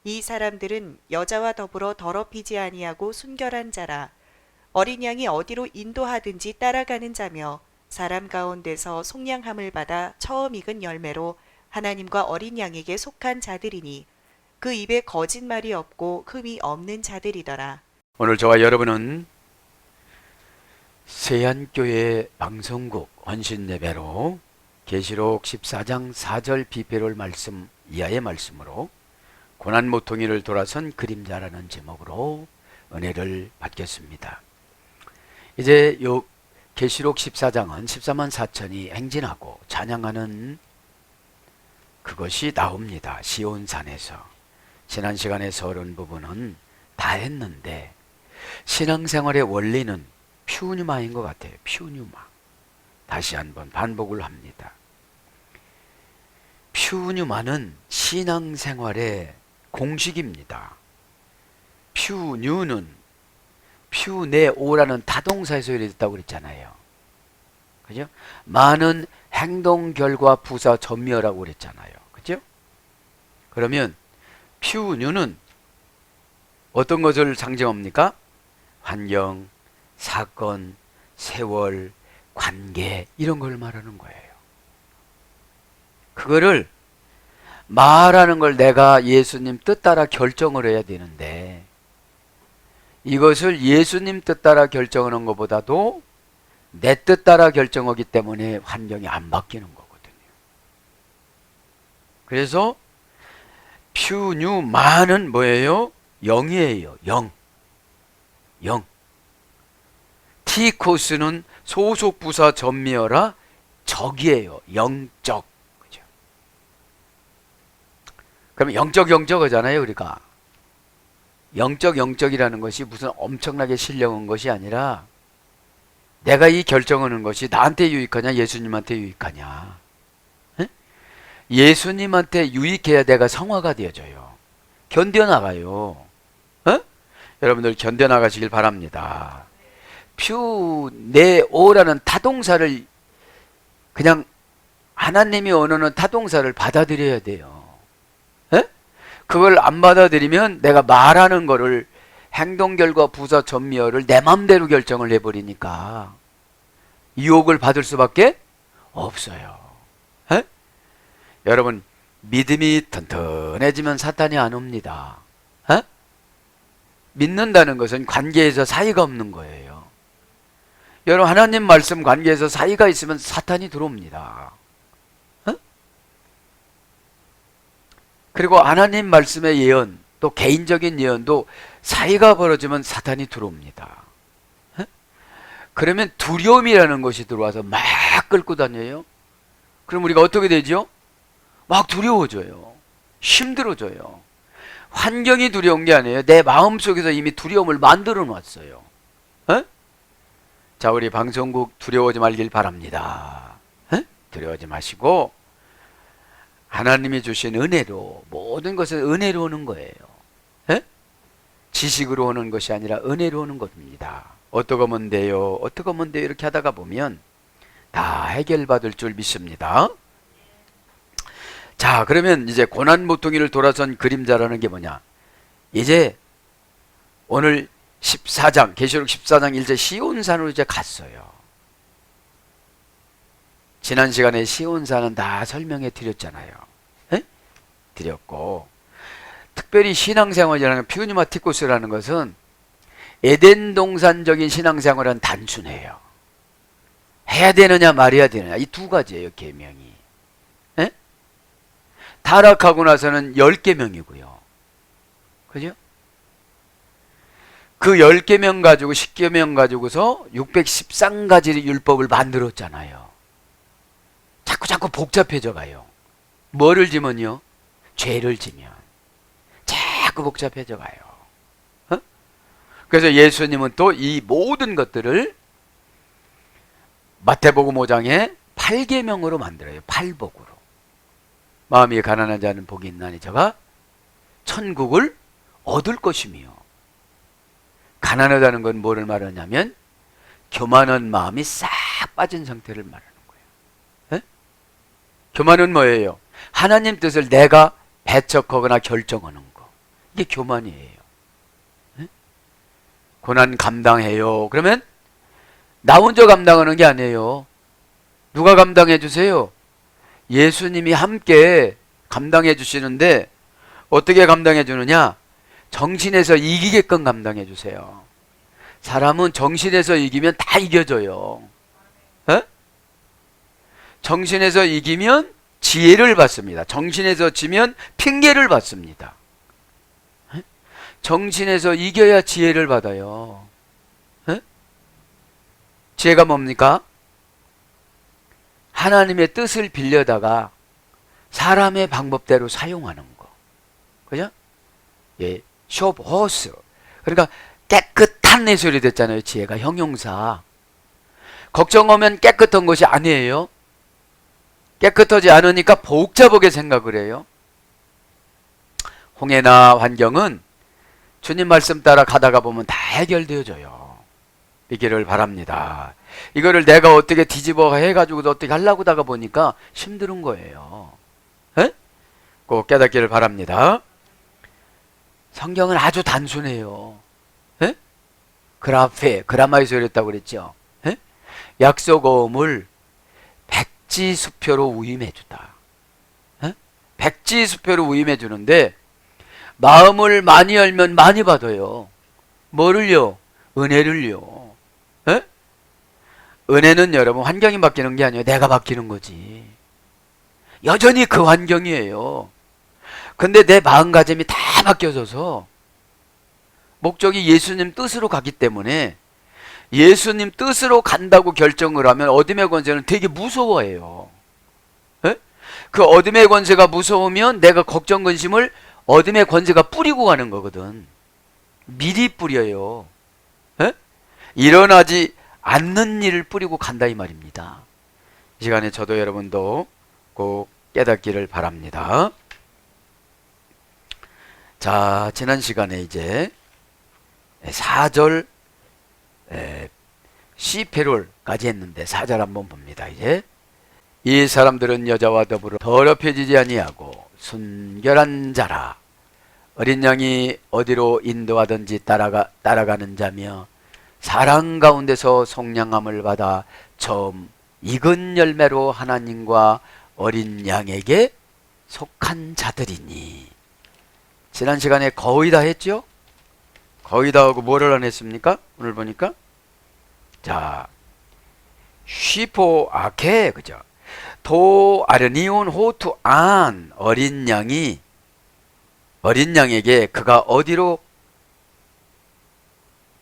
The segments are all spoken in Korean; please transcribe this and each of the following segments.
이 사람들은 여자와 더불어 더럽히지 아니하고 순결한 자라. 어린 양이 어디로 인도하든지 따라가는 자며 사람 가운데서 속량함을 받아 처음 익은 열매로 하나님과 어린 양에게 속한 자들이니 그 입에 거짓말이 없고 흠이 없는 자들이더라. 오늘 저와 여러분은 세안교회 방송국 헌신예배로 계시록 14장 4절 비페롤 말씀 이하의 말씀으로 고난모퉁이를 돌아선 그림자라는 제목으로 은혜를 받겠습니다. 이제 요 계시록 14장은 14만 4천이 행진하고 찬양하는 그것이 나옵니다. 시온산에서. 지난 시간에 서론 부분은 다 했는데 신앙생활의 원리는 퓨뉴마인 것 같아요. 퓨뉴마. 다시 한번 반복을 합니다. 퓨뉴마는 신앙생활의 공식입니다. 퓨뉴는 퓨네오라는 타동사에서 유래됐다고 그랬잖아요. 그죠? 많은 행동, 결과, 부사, 전미어라고 그랬잖아요. 그죠? 그러면 퓨뉴는 어떤 것을 상징합니까? 환경, 사건, 세월, 관계 이런 걸 말하는 거예요. 그거를 말하는 걸 내가 예수님 뜻 따라 결정을 해야 되는데 이것을 예수님 뜻 따라 결정하는 것보다도 내 뜻 따라 결정하기 때문에 환경이 안 바뀌는 거거든요. 그래서 퓨뉴마는 뭐예요? 영이에요. 영. 영. 티코스는 소속 부사 전미어라 적이에요. 영적. 그죠? 그럼 영적 하잖아요, 우리가. 영적이라는 것이 무슨 엄청나게 신령한 것이 아니라 내가 이 결정하는 것이 나한테 유익하냐, 예수님한테 유익하냐. 에? 예수님한테 유익해야 내가 성화가 되어져요. 견뎌나가요. 에? 여러분들 견뎌나가시길 바랍니다. 퓨네오라는 타동사를 그냥 하나님이 원하는 타동사를 받아들여야 돼요. 에? 그걸 안 받아들이면 내가 말하는 거를 행동, 결과, 부사, 전미어를 내 맘대로 결정을 해버리니까 유혹을 받을 수밖에 없어요. 에? 여러분 믿음이 튼튼해지면 사탄이 안 옵니다. 에? 믿는다는 것은 관계에서 사이가 없는 거예요. 여러분 하나님 말씀 관계에서 사이가 있으면 사탄이 들어옵니다. 어? 그리고 하나님 말씀의 예언 또 개인적인 예언도 사이가 벌어지면 사탄이 들어옵니다. 어? 그러면 두려움이라는 것이 들어와서 막 끌고 다녀요. 그럼 우리가 어떻게 되죠? 막 두려워져요. 힘들어져요. 환경이 두려운 게 아니에요. 내 마음속에서 이미 두려움을 만들어 놨어요. 어? 자, 우리 방송국 두려워하지 말길 바랍니다. 에? 두려워하지 마시고 하나님이 주신 은혜로 모든 것은 은혜로 오는 거예요. 에? 지식으로 오는 것이 아니라 은혜로 오는 겁니다. 어떻게 하면 돼요? 어떻게 하면 돼요? 이렇게 하다가 보면 다 해결받을 줄 믿습니다. 자, 그러면 이제 고난 모퉁이를 돌아선 그림자라는 게 뭐냐? 이제 오늘 14장, 계시록 14장 이제 시온산으로 이제 갔어요. 지난 시간에 시온산은 다 설명해 드렸잖아요. 에? 드렸고, 특별히 신앙생활이라는 퓨니마티코스라는 것은 에덴 동산적인 신앙생활은 단순해요. 해야 되느냐 말해야 되느냐 이 두 가지예요, 계명이. 에? 타락하고 나서는 10계명이고요. 그죠? 그 10계명 가지고 10계명 가지고서 613가지 율법을 만들었잖아요. 자꾸 복잡해져 가요. 뭐를 지면요? 죄를 지면 자꾸 복잡해져 가요. 어? 그래서 예수님은 또 이 모든 것들을 마태복음 5장에 8계명으로 만들어요. 8복으로. 마음이 가난한 자는 복이 있나니 저가 천국을 얻을 것이며, 가난하다는 건 뭐를 말하냐면 교만한 마음이 싹 빠진 상태를 말하는 거예요. 에? 교만은 뭐예요? 하나님 뜻을 내가 배척하거나 결정하는 거. 이게 교만이에요. 예? 고난 감당해요. 그러면 나 혼자 감당하는 게 아니에요. 누가 감당해 주세요? 예수님이 함께 감당해 주시는데 어떻게 감당해 주느냐? 정신에서 이기게끔 감당해 주세요. 사람은 정신에서 이기면 다 이겨져요. 에? 정신에서 이기면 지혜를 받습니다. 정신에서 지면 핑계를 받습니다. 에? 정신에서 이겨야 지혜를 받아요. 에? 지혜가 뭡니까? 하나님의 뜻을 빌려다가 사람의 방법대로 사용하는 거. 그죠? 예, 쇼호스. 그러니까 깨끗한 예술이 됐잖아요. 지혜가 형용사. 걱정하면 깨끗한 것이 아니에요. 깨끗하지 않으니까 복잡하게 생각을 해요. 홍해나 환경은 주님 말씀 따라 가다가 보면 다 해결되어져요. 이기를 바랍니다. 이거를 내가 어떻게 뒤집어 해가지고 어떻게 하려고 하다가 보니까 힘든 거예요. 에? 꼭 깨닫기를 바랍니다. 성경은 아주 단순해요. 에? 그라마에서 이랬다고 그랬죠. 에? 약속어음을 백지수표로 위임해 주다. 에? 백지수표로 위임해 주는데 마음을 많이 열면 많이 받아요. 뭐를요? 은혜를요. 에? 은혜는 여러분 환경이 바뀌는 게 아니에요. 내가 바뀌는 거지. 여전히 그 환경이에요. 근데 내 마음가짐이 다 바뀌어져서 목적이 예수님 뜻으로 가기 때문에 예수님 뜻으로 간다고 결정을 하면 어둠의 권세는 되게 무서워해요. 에? 그 어둠의 권세가 무서우면 내가 걱정 근심을 어둠의 권세가 뿌리고 가는 거거든. 미리 뿌려요. 에? 일어나지 않는 일을 뿌리고 간다 이 말입니다. 이 시간에 저도 여러분도 꼭 깨닫기를 바랍니다. 자, 지난 시간에 이제 4절 시페롤까지 했는데 4절 한번 봅니다. 이제 이 사람들은 여자와 더불어 더럽혀지지 아니하고 순결한 자라. 어린 양이 어디로 인도하든지 따라가는 자며 사랑 가운데서 속량함을 받아 처음 익은 열매로 하나님과 어린 양에게 속한 자들이니. 지난 시간에 거의 다 했죠? 거의 다 하고 뭐를 안 했습니까? 오늘 보니까 자, 쉬포 아케, 그죠? 도 아르니온 호투 안, 어린 양에게 그가 어디로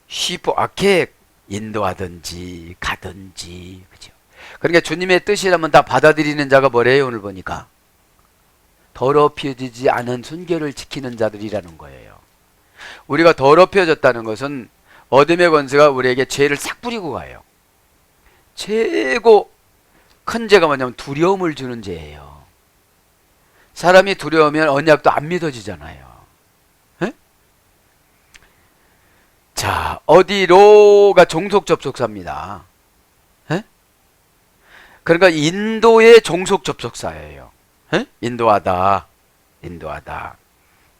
쉬포 아케 인도하든지 가든지, 그죠? 그러니까 주님의 뜻이라면 다 받아들이는 자가 뭐래요? 오늘 보니까 더럽혀지지 않은 순결을 지키는 자들이라는 거예요. 우리가 더럽혀졌다는 것은 어둠의 권세가 우리에게 죄를 싹 뿌리고 가요. 최고 큰 죄가 뭐냐면 두려움을 주는 죄예요. 사람이 두려우면 언약도 안 믿어지잖아요. 에? 자, 어디로가 종속 접속사입니다. 에? 그러니까 인도의 종속 접속사예요. 에? 인도하다.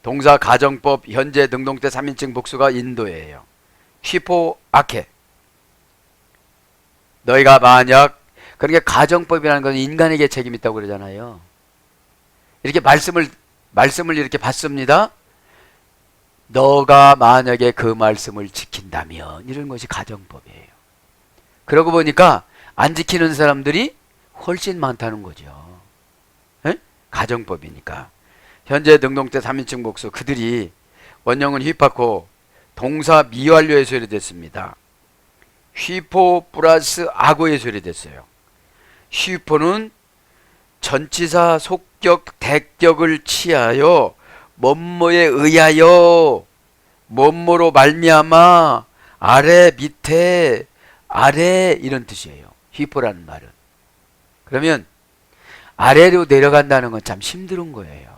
동사 가정법 현재 능동태 3인칭 복수가 인도예요. 휘포 아케. 너희가 만약, 그러니까 가정법이라는 것은 인간에게 책임이 있다고 그러잖아요. 이렇게 말씀을 이렇게 받습니다. 너가 만약에 그 말씀을 지킨다면, 이런 것이 가정법이에요. 그러고 보니까 안 지키는 사람들이 훨씬 많다는 거죠. 에? 가정법이니까. 현재 능동태 3인칭 복수, 그들이 원형은 휘파코 동사 미완료의 소리 됐습니다. 휘포 플러스 악어의 소리 됐어요. 휘포는 전치사 속격 대격을 취하여 뭐뭐에 의하여 뭐뭐로 말미암아 아래 밑에 아래 이런 뜻이에요. 휘포라는 말은. 그러면 아래로 내려간다는 건 참 힘든 거예요.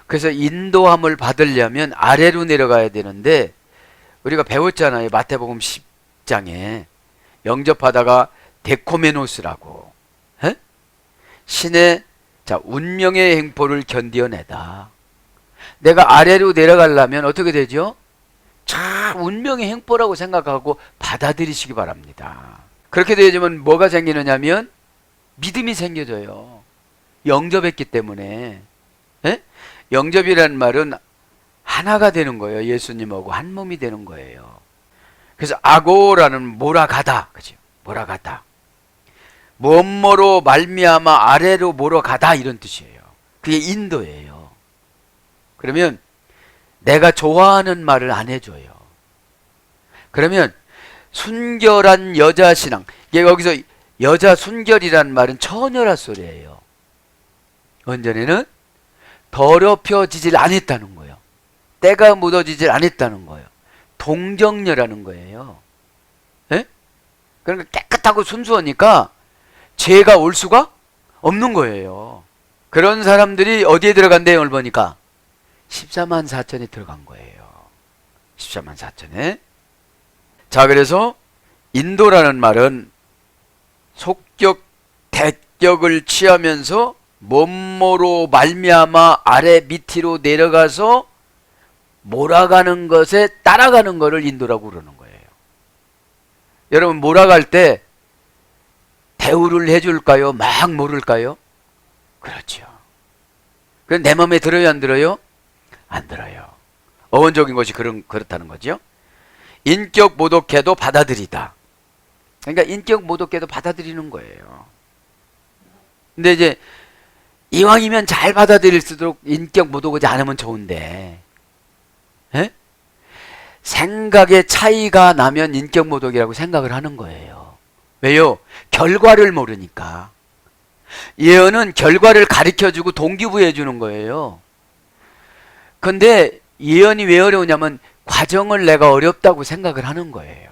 그래서 인도함을 받으려면 아래로 내려가야 되는데 우리가 배웠잖아요. 마태복음 10장에 영접하다가 데코메노스라고, 에? 신의 운명의 행포를 견디어내다. 내가 아래로 내려가려면 어떻게 되죠? 참 운명의 행보라고 생각하고 받아들이시기 바랍니다. 그렇게 되면 뭐가 생기느냐면 믿음이 생겨져요. 영접했기 때문에. 예? 영접이라는 말은 하나가 되는 거예요. 예수님하고 한 몸이 되는 거예요. 그래서 아고라는 몰아가다, 그죠? 몰아가다. 뭐뭐로 말미암아 아래로 몰아가다 이런 뜻이에요. 그게 인도예요. 그러면 내가 좋아하는 말을 안 해줘요. 그러면 순결한 여자 신앙. 여기서 여자 순결이라는 말은 처녀라 소리예요. 원전에는 더럽혀지질 않았다는 거예요. 때가 묻어지질 않았다는 거예요. 동정녀라는 거예요. 예? 그러니까 깨끗하고 순수하니까 죄가 올 수가 없는 거예요. 그런 사람들이 어디에 들어간대요? 오늘 보니까 14만 4천에 들어간 거예요. 14만 4천에. 자, 그래서 인도라는 말은 속격, 대격을 취하면서 몸모로 말미암아 아래 밑으로 내려가서 몰아가는 것에 따라가는 것을 인도라고 그러는 거예요. 여러분 몰아갈 때 대우를 해줄까요? 막 모를까요? 그렇죠. 그럼 내 마음에 들어요? 안 들어요? 안 들어요. 어원적인 것이 그렇다는 거죠. 인격 모독해도 받아들이다. 그러니까 인격 모독해도 받아들이는 거예요. 근데 이제 이왕이면 잘 받아들일 수 있도록 인격 모독하지 않으면 좋은데, 에? 생각의 차이가 나면 인격 모독이라고 생각을 하는 거예요. 왜요? 결과를 모르니까. 예언은 결과를 가르쳐주고 동기부여해 주는 거예요. 근데 예언이 왜 어려우냐면 과정을 내가 어렵다고 생각을 하는 거예요.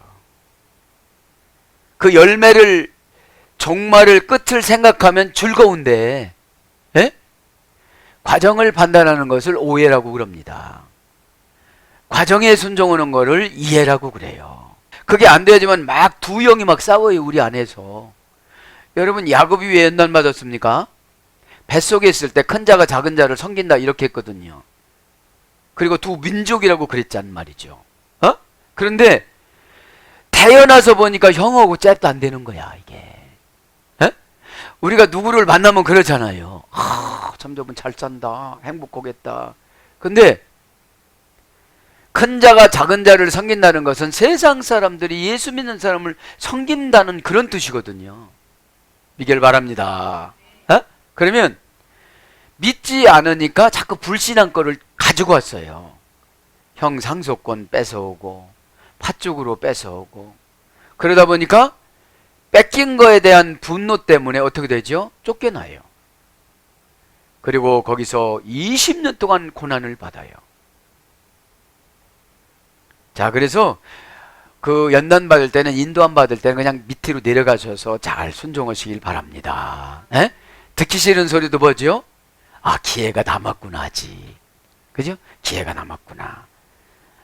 그 열매를, 종말을, 끝을 생각하면 즐거운데, 에? 과정을 판단하는 것을 오해라고 그럽니다. 과정에 순종하는 것을 이해라고 그래요. 그게 안 되지만 막 두 영이 막 싸워요, 우리 안에서. 여러분, 야곱이 왜 연단 맞았습니까? 뱃속에 있을 때 큰 자가 작은 자를 섬긴다 이렇게 했거든요. 그리고 두 민족이라고 그랬단 말이죠. 어? 그런데 태어나서 보니까 형하고 잽도 안 되는 거야, 이게. 에? 우리가 누구를 만나면 그러잖아요. 참 저분 잘 산다, 행복하겠다. 근데 큰 자가 작은 자를 섬긴다는 것은 세상 사람들이 예수 믿는 사람을 섬긴다는 그런 뜻이거든요. 믿길 바랍니다. 어? 그러면 믿지 않으니까 자꾸 불신한 거를 가지고 왔어요. 형 상속권 뺏어오고 팥죽으로 뺏어오고. 그러다 보니까 뺏긴 거에 대한 분노 때문에 어떻게 되죠? 쫓겨나요. 그리고 거기서 20년 동안 고난을 받아요. 자, 그래서 그 연단 받을 때는, 인도함 받을 때는 그냥 밑으로 내려가셔서 잘 순종하시길 바랍니다. 에? 듣기 싫은 소리도 뭐죠? 아, 기회가 남았구나 하지. 그죠? 기회가 남았구나.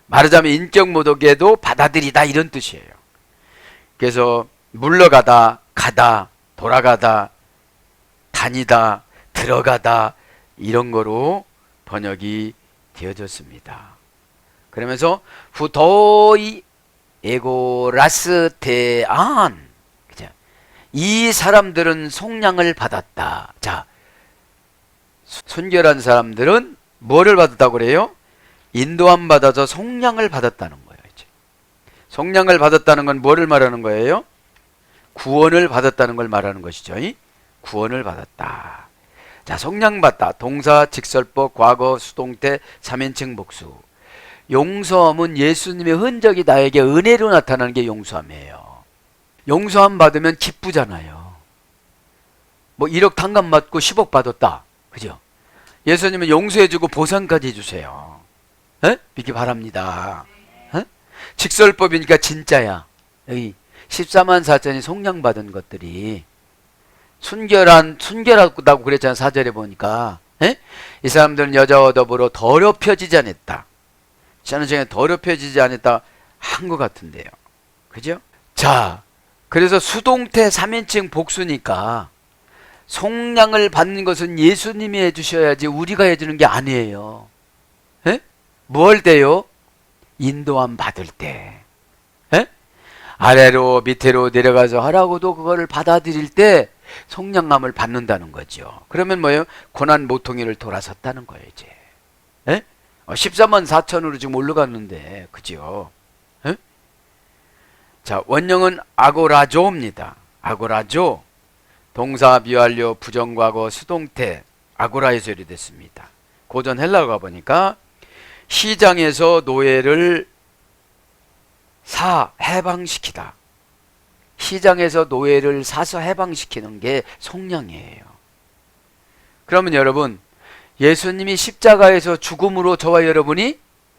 말하자면 인격 모독에도 받아들이다 이런 뜻이에요. 그래서 물러가다, 가다, 돌아가다, 다니다, 들어가다 이런 거로 번역이 되어졌습니다. 그러면서 후도이 에고라스테안, 그죠? 이 사람들은 속량을 받았다. 자, 순결한 사람들은 뭐를 받았다고 그래요? 인도함 받아서 속량을 받았다는 거예요. 이제. 속량을 받았다는 건 뭐를 말하는 거예요? 구원을 받았다는 걸 말하는 것이죠. 구원을 받았다. 자, 속량 받다. 동사, 직설법, 과거, 수동태, 3인칭 복수. 용서함은 예수님의 흔적이 나에게 은혜로 나타나는 게 용서함이에요. 용서함 받으면 기쁘잖아요. 뭐 1억 탕감 받고 10억 받았다. 그죠? 예수님은 용서해주고 보상까지 해주세요. 에? 믿기 바랍니다. 에? 직설법이니까 진짜야. 여기 14만 4천이 속량받은 것들이 순결하다고 그랬잖아. 4절에 보니까. 에? 이 사람들은 여자와 더불어 더럽혀지지 않았다. 저는 지금 더럽혀지지 않았다 한 것 같은데요. 그죠? 자, 그래서 수동태 3인칭 복수니까 속량을 받는 것은 예수님이 해주셔야지 우리가 해주는 게 아니에요. 뭘 때요? 인도함 받을 때. 에? 아래로 밑으로 내려가서 하라고도 그거를 받아들일 때 성령함을 받는다는 거죠. 그러면 뭐예요? 고난 모퉁이를 돌아섰다는 거예요, 이제. 에? 14만 4천으로 지금 올라갔는데, 그죠? 에? 자, 원형은 아고라조입니다. 아고라조. 동사 미완료 부정과거 수동태 아고라에서 유래됐습니다. 고전 헬라어 가보니까 시장에서 노예를 해방시키다. 시장에서 노예를 사서 해방시키는 게 속량이에요. 그러면 여러분, 예수님이 십자가에서 죽음으로 저와 여러분이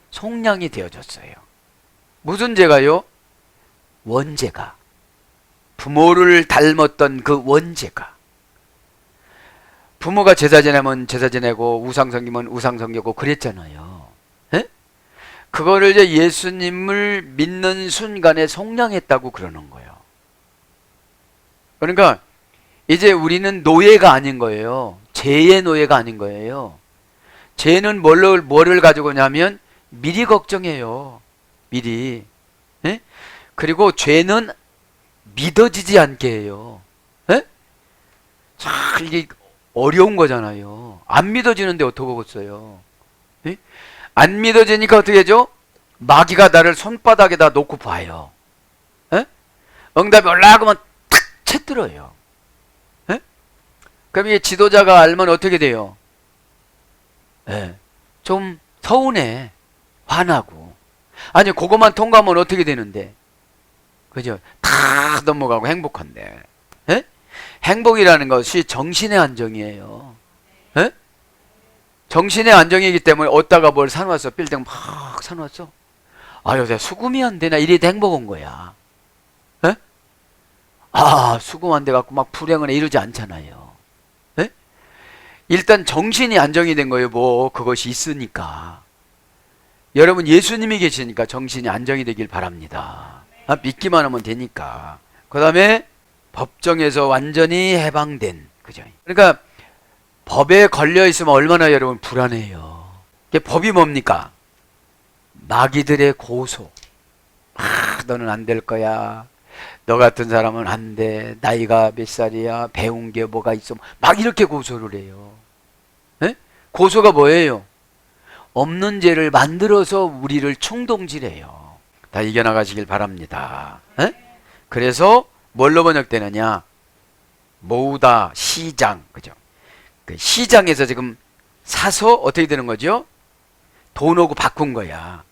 속량이 되어졌어요. 무슨 죄가요? 원죄가. 부모를 닮았던 그 원죄가. 부모가 제사 지내면 제사 지내고 우상 섬기면 우상 섬기고 그랬잖아요. 에? 그거를 이제 예수님을 믿는 순간에 속량했다고 그러는 거예요. 그러니까 이제 우리는 노예가 아닌 거예요. 죄의 노예가 아닌 거예요. 죄는 뭐를 가지고 오냐면 미리 걱정해요. 미리. 에? 그리고 죄는 믿어지지 않게 해요. 에? 참 이게 어려운 거잖아요. 안 믿어지는데 어떡하겠어요. 에? 안 믿어지니까 어떻게 하죠? 마귀가 나를 손바닥에다 놓고 봐요. 에? 응답이 올라가면 탁 채들어요. 에? 그럼 이게 지도자가 알면 어떻게 돼요? 에? 좀 서운해. 화나고. 아니 그것만 통과하면 어떻게 되는데? 그죠? 다 넘어가고 행복한데. 에? 행복이라는 것이 정신의 안정이에요. 에? 정신의 안정이기 때문에 얻다가 뭘 사놓았어. 빌딩 막 사놓았어. 아, 요새 수금이 안 되나? 이래도 행복한 거야. 에? 아, 수금 안 돼갖고 막 불행을 이루지 않잖아요. 에? 일단 정신이 안정이 된 거예요. 뭐, 그것이 있으니까. 여러분, 예수님이 계시니까 정신이 안정이 되길 바랍니다. 아, 믿기만 하면 되니까. 그 다음에 법정에서 완전히 해방된. 그죠? 그러니까 법에 걸려 있으면 얼마나 여러분 불안해요. 법이 뭡니까? 마귀들의 고소. 아, 너는 안 될 거야. 너 같은 사람은 안 돼. 나이가 몇 살이야. 배운 게 뭐가 있어. 막 이렇게 고소를 해요. 에? 고소가 뭐예요? 없는 죄를 만들어서 우리를 충동질해요. 다 이겨나가시길 바랍니다. 에? 그래서 뭘로 번역되느냐? 모으다, 시장. 그죠? 그 시장에서 지금 사서 어떻게 되는 거죠? 돈 오고 바꾼 거야.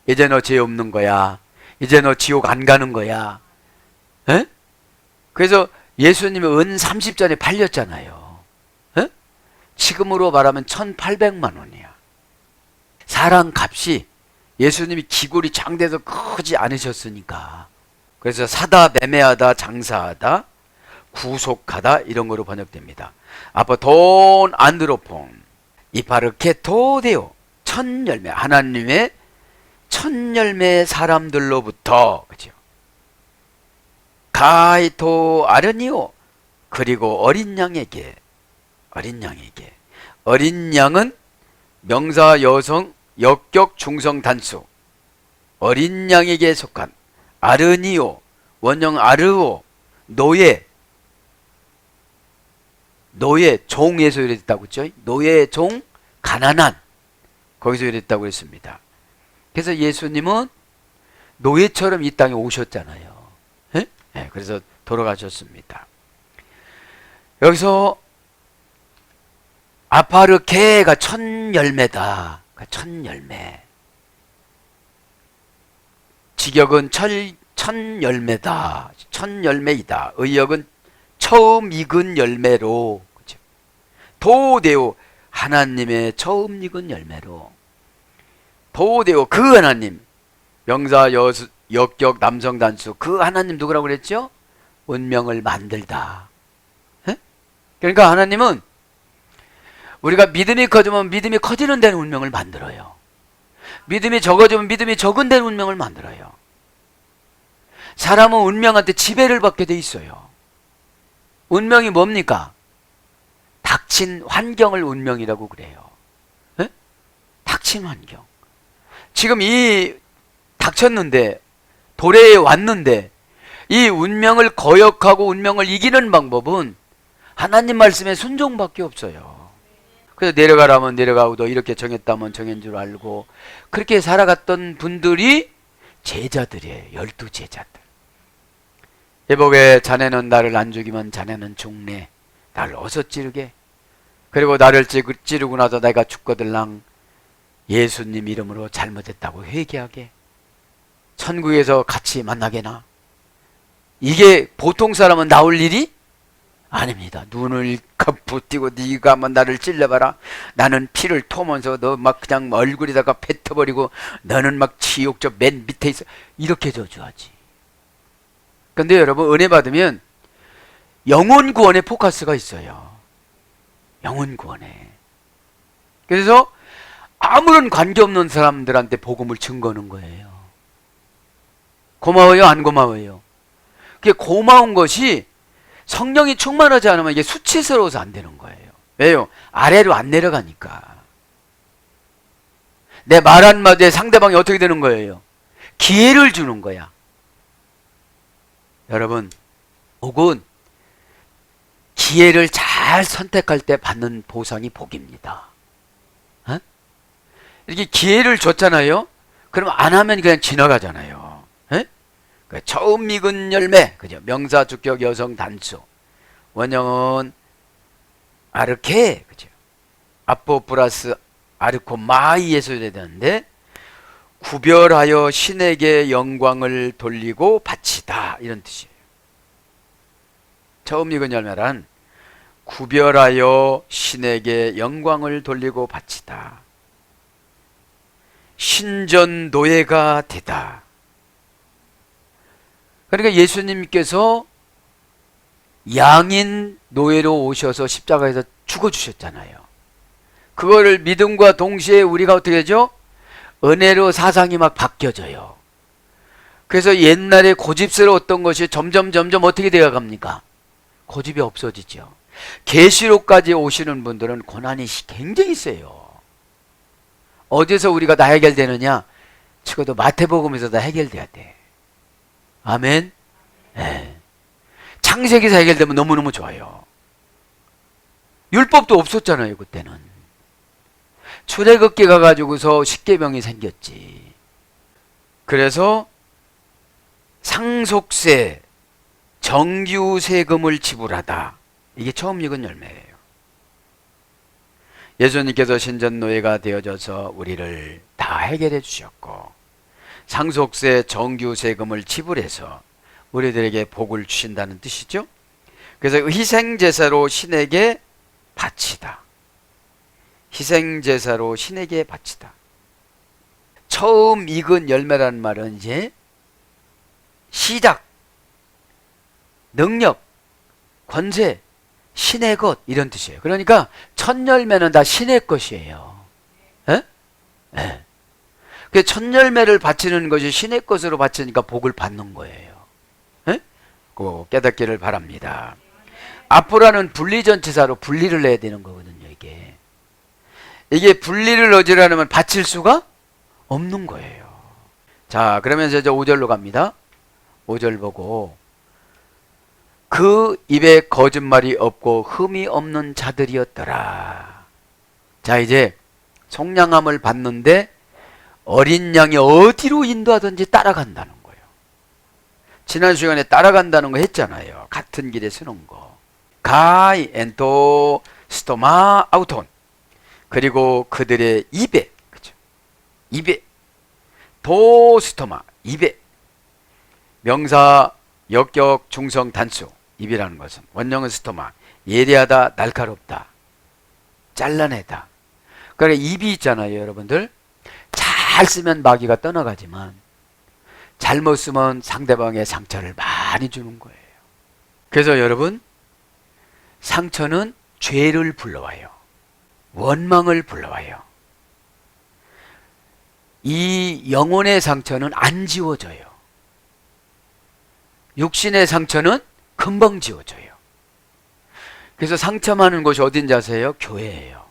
이제 너 죄 없는 거야. 이제 너 지옥 안 가는 거야. 에? 그래서 예수님이 은 30전에 팔렸잖아요. 에? 지금으로 말하면 1,800만 원이야. 사람 값이 예수님이 기골이 장대도 크지 않으셨으니까. 그래서 사다, 매매하다, 장사하다, 구속하다 이런 거로 번역됩니다. 아포톤 안드로폰 이파르케토데오 첫 열매, 하나님의 첫 열매 사람들로부터, 그죠? 가이토 아르니오, 그리고 어린 양에게. 어린 양은 명사 여성 역격 중성 단수, 어린 양에게 속한 아르니오, 원형 아르오, 노예, 종에서 유래됐다고 했죠. 노예, 종, 가난한, 거기서 유래됐다고 했습니다. 그래서 예수님은 노예처럼 이 땅에 오셨잖아요. 네, 그래서 돌아가셨습니다. 여기서 아파르케가 첫 열매다. 첫 열매. 직역은 첫 열매다. 첫 열매이다. 의역은 처음 익은 열매로. 그렇죠? 도데오, 하나님의 처음 익은 열매로. 도데오, 그 하나님. 명사 역격 남성 단수, 그 하나님 누구라고 그랬죠? 운명을 만들다. 에? 그러니까 하나님은 우리가 믿음이 커지면 믿음이 커지는 데는 운명을 만들어요. 믿음이 적어지면 믿음이 적은 데는 운명을 만들어요. 사람은 운명한테 지배를 받게 돼 있어요. 운명이 뭡니까? 닥친 환경을 운명이라고 그래요. 에? 닥친 환경. 지금 이 닥쳤는데, 도래에 왔는데, 이 운명을 거역하고 운명을 이기는 방법은 하나님 말씀에 순종밖에 없어요. 그래서 내려가라면 내려가고 너 이렇게 정했다면 정한 줄 알고 그렇게 살아갔던 분들이 제자들이에요. 12제자들. 여보게 자네는 나를 안 죽이면 자네는 죽네. 나를 어서 찌르게. 그리고 나를 찌르고 나서 내가 죽거들랑 예수님 이름으로 잘못했다고 회개하게. 천국에서 같이 만나게나. 이게 보통 사람은 나올 일이 아닙니다. 눈을 부티고 네가 한번 나를 찔러봐라. 나는 피를 토면서 너 막 그냥 얼굴에다가 뱉어버리고 너는 막 지옥 저 맨 밑에 있어. 이렇게 저주하지. 근데 여러분 은혜 받으면 영혼 구원에 포커스가 있어요. 영혼 구원에. 그래서 아무런 관계없는 사람들한테 복음을 증거하는 거예요. 고마워요? 안 고마워요? 그게 고마운 것이 성령이 충만하지 않으면 이게 수치스러워서 안 되는 거예요. 왜요? 아래로 안 내려가니까. 내 말 한마디에 상대방이 어떻게 되는 거예요? 기회를 주는 거야. 여러분, 복은 기회를 잘 선택할 때 받는 보상이 복입니다. 어? 이렇게 기회를 줬잖아요? 그럼 안 하면 그냥 지나가잖아요. 처음 익은 열매, 그죠? 명사, 주격, 여성, 단수. 원형은 아르케, 그죠? 아포 플러스 아르코 마이에서 해야 되는데, 구별하여 신에게 영광을 돌리고 바치다. 이런 뜻이에요. 처음 익은 열매란 구별하여 신에게 영광을 돌리고 바치다. 신전 노예가 되다. 그러니까 예수님께서 양인 노예로 오셔서 십자가에서 죽어주셨잖아요. 그거를 믿음과 동시에 우리가 어떻게 되죠? 은혜로 사상이 막 바뀌어져요. 그래서 옛날에 고집스러웠던 것이 점점 어떻게 되어 갑니까? 고집이 없어지죠. 계시록까지 오시는 분들은 고난이 굉장히 세요. 어디서 우리가 다 해결되느냐? 적어도 마태복음에서 다 해결돼야 돼. 아멘. 네. 창세기에서 해결되면 너무너무 좋아요. 율법도 없었잖아요. 그때는 출애굽기 가가지고서 십계명이 생겼지. 그래서 상속세, 정규세금을 지불하다. 이게 처음 익은 열매예요. 예수님께서 신전노예가 되어져서 우리를 다 해결해 주셨고 상속세, 정규세금을 지불해서 우리들에게 복을 주신다는 뜻이죠. 그래서 희생제사로 신에게 바치다. 희생제사로 신에게 바치다. 처음 익은 열매라는 말은 이제 시작, 능력, 권세, 신의 것 이런 뜻이에요. 그러니까 첫 열매는 다 신의 것이에요. 에? 에. 그 첫 열매를 바치는 것이 신의 것으로 바치니까 복을 받는 거예요. 에? 그거 깨닫기를 바랍니다. 아포라는 분리전치사로 분리를 해야 되는 거거든요. 이게 분리를 어지러우면 바칠 수가 없는 거예요. 자, 그러면서 이제 5절로 갑니다. 5절 보고 그 입에 거짓말이 없고 흠이 없는 자들이었더라. 자, 이제 속량함을 받는데 어린 양이 어디로 인도하든지 따라간다는 거예요. 지난 시간에 따라간다는 거 했잖아요. 같은 길에 서는 거. 가이 엔토 스토마 아우톤. 그리고 그들의 입에, 그죠? 입에 도스토마, 입에 명사 역격 중성 단수. 입이라는 것은 원형은 스토마, 예리하다, 날카롭다, 잘라내다. 그러니까 입이 있잖아요, 여러분들. 잘 쓰면 마귀가 떠나가지만 잘못 쓰면 상대방의 상처를 많이 주는 거예요. 그래서 여러분, 상처는 죄를 불러와요. 원망을 불러와요. 이 영혼의 상처는 안 지워져요. 육신의 상처는 금방 지워져요. 그래서 상처 많은 곳이 어딘지 아세요? 교회예요.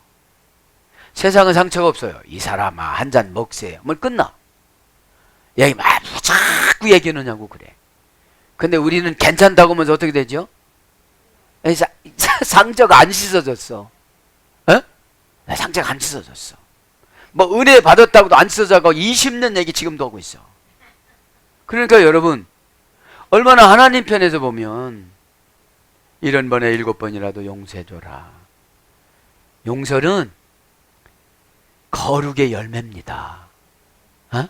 세상은 상처가 없어요. 이 사람아 한 잔 먹세. 뭐 끝나. 얘기 막 자꾸 얘기하느냐고 그래. 근데 우리는 괜찮다고 하면서 어떻게 되죠? 상처가 안 씻어졌어. 어? 상처가 안 씻어졌어. 뭐 은혜 받았다고도 안 씻어져가고 20년 얘기 지금도 하고 있어. 그러니까 여러분 얼마나 하나님 편에서 보면 70번에 7번이라도 용서해줘라. 용서는 거룩의 열매입니다. 어?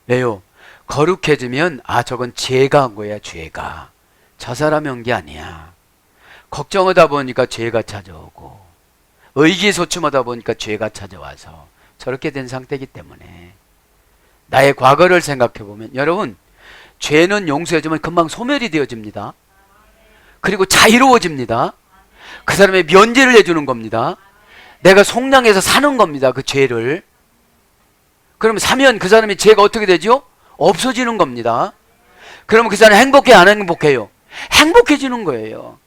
왜요? 거룩해지면 저건 죄가 한 거야. 죄가. 저 사람이 한 게 아니야. 걱정하다 보니까 죄가 찾아오고 의기소침하다 보니까 죄가 찾아와서 저렇게 된 상태이기 때문에 나의 과거를 생각해 보면 여러분 죄는 용서해주면 금방 소멸이 되어집니다. 그리고 자유로워집니다. 그 사람의 면제를 해주는 겁니다. 내가 속량해서 사는 겁니다. 그 죄를. 그러면 사면 그 사람의 죄가 어떻게 되죠? 없어지는 겁니다. 그러면 그 사람이 행복해 안 행복해요? 행복해지는 거예요.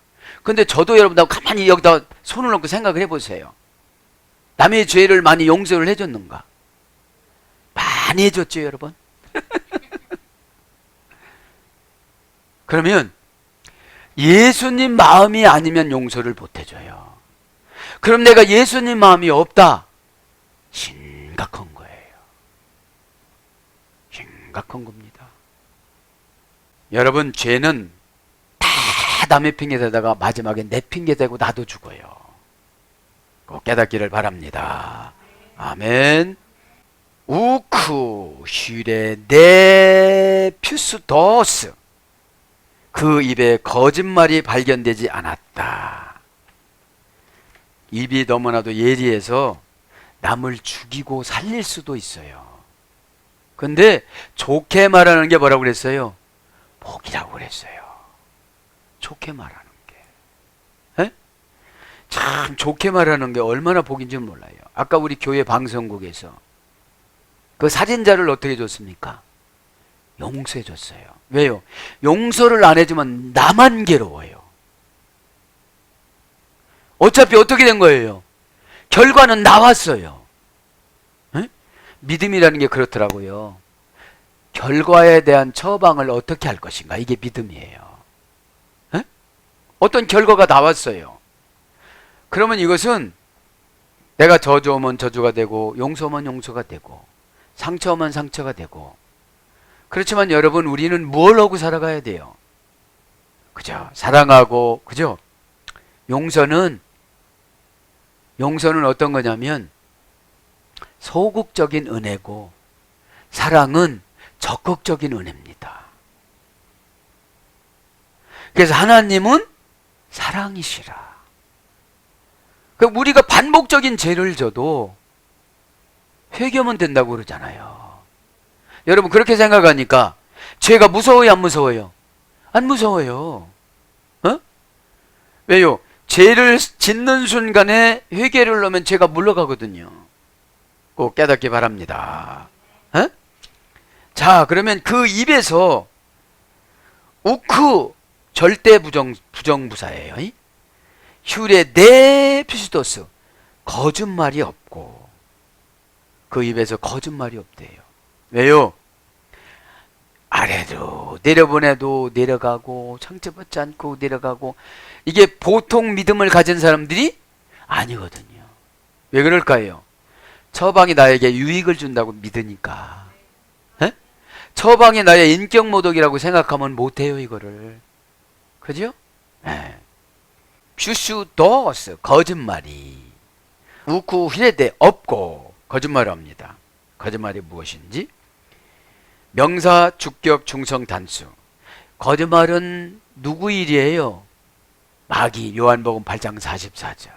근데 저도 여러분하고 가만히 여기다 손을 얹고 생각을 해보세요. 남의 죄를 많이 용서를 해줬는가? 많이 해줬죠 여러분? 그러면 예수님 마음이 아니면 용서를 못 해줘요. 그럼 내가 예수님 마음이 없다? 심각한 거예요. 심각한 겁니다. 여러분 죄는 다 남의 핑계 대다가 마지막에 내 핑계 대고 나도 죽어요. 꼭 깨닫기를 바랍니다. 아멘. 우쿠 슈레 네 퓨스도스 그 입에 거짓말이 발견되지 않았다. 입이 너무나도 예리해서 남을 죽이고 살릴 수도 있어요. 근데 좋게 말하는 게 뭐라고 그랬어요? 복이라고 그랬어요. 좋게 말하는 게. 에? 참 좋게 말하는 게 얼마나 복인지 몰라요. 아까 우리 교회 방송국에서 그 살인자를 어떻게 줬습니까? 용서해 줬어요. 왜요? 용서를 안 해주면 나만 괴로워요. 어차피 어떻게 된 거예요? 결과는 나왔어요. 에? 믿음이라는 게 그렇더라고요. 결과에 대한 처방을 어떻게 할 것인가, 이게 믿음이에요. 에? 어떤 결과가 나왔어요. 그러면 이것은 내가 저주하면 저주가 되고 용서하면 용서가 되고 상처하면 상처가 되고. 그렇지만 여러분 우리는 뭘 하고 살아가야 돼요? 그죠? 사랑하고, 그죠? 용서는 어떤 거냐면 소극적인 은혜고 사랑은 적극적인 은혜입니다. 그래서 하나님은 사랑이시라. 그러니까 우리가 반복적인 죄를 져도 회개하면 된다고 그러잖아요. 여러분 그렇게 생각하니까 죄가 무서워요 안 무서워요? 안 무서워요. 어? 왜요? 죄를 짓는 순간에 회개를 하면 죄가 물러가거든요. 꼭 깨닫기 바랍니다. 어? 자, 그러면 그 입에서 우크 절대 부정부사예요. 휴레 네 피스도스 거짓말이 없고, 그 입에서 거짓말이 없대요. 왜요? 아래로 내려보내도 내려가고 상처받지 않고 내려가고, 이게 보통 믿음을 가진 사람들이 아니거든요. 왜 그럴까요? 처방이 나에게 유익을 준다고 믿으니까. 에? 처방이 나의 인격 모독이라고 생각하면 못해요 이거를. 그죠? 네. 퓨슈도스 거짓말이 우쿠 히레데 없고 거짓말을 합니다. 거짓말이 무엇인지? 명사 주격 중성 단수. 거짓말은 누구 일이에요? 마귀. 요한복음 8장 44절.